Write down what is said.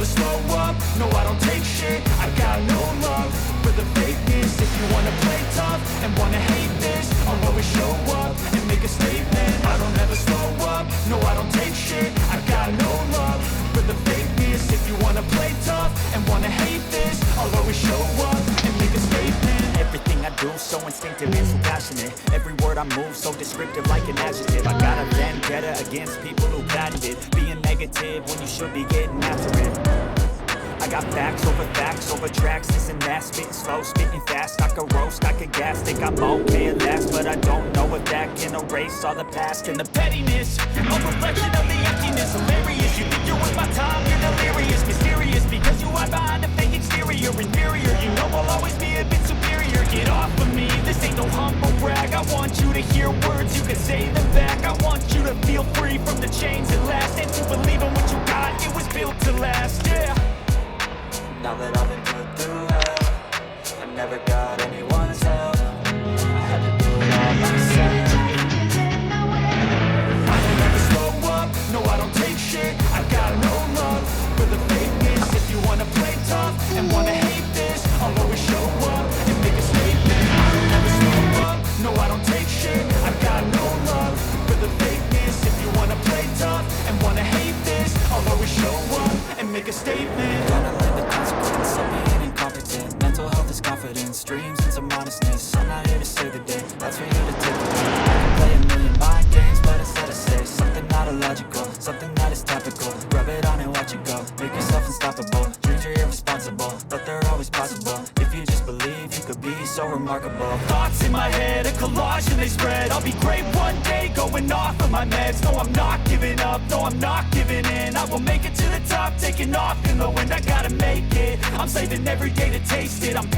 never slow up, no I don't take shit. I got no love for the fakeness. If you wanna play tough and wanna hate this, I'll always show up and make a statement. I don't ever slow up, no I don't take shit. I got no love for the fakeness. If you wanna play tough and wanna hate this, I'll always show up and make a statement. Everything I do so instinctive and so passionate. Every word I move so descriptive like an adjective. I got a vendetta against people who patented being negative when you should be getting after it. I got facts over tracks, this and that. Spitting slow, spitting fast, I could roast, I could gas. Think I'm okay at last, but I don't know if that can erase all the past. And the pettiness, a reflection of the emptiness. Hilarious, you think you're worth my time, you're delirious. Mysterious, because you hide behind a fake exterior. Inferior, you know I'll always be a bit superior. Get off of me, this ain't no humble brag. I want you to hear words, you can say them back. I want you to feel free from the chains that last, and to believe in what you got, it was built to last, yeah. Now that I've been put through hell, I never got anyone's help. I had to do it all myself. I don't ever slow up, no I don't take shit. I got no love for the fakeness. If you wanna play tough and wanna hate this, I'll always show up and make a statement. I don't ever slow up, no I don't take shit. I got no love for the fakeness. If you wanna play tough and wanna hate this, I'll always show up and make a statement. Gonna live the consequence of being incompetent. Mental health is confidence, dreams and some honestness. I'm not here to save the day, that's for you to take away. I can play a million mind games, but instead I say something not illogical, something that is topical. Rub it on and watch it go, make yourself unstoppable. Dreams are irresponsible, but they're always possible. If you just believe, you could be so remarkable. Thoughts in my head, a collage and they spread. I'll be great one day, going off of my meds. No, I'm not giving up, no, I'm not giving in. I will make it to the top, taking off in the wind. I gotta make it, I'm saving every day to taste it. I'm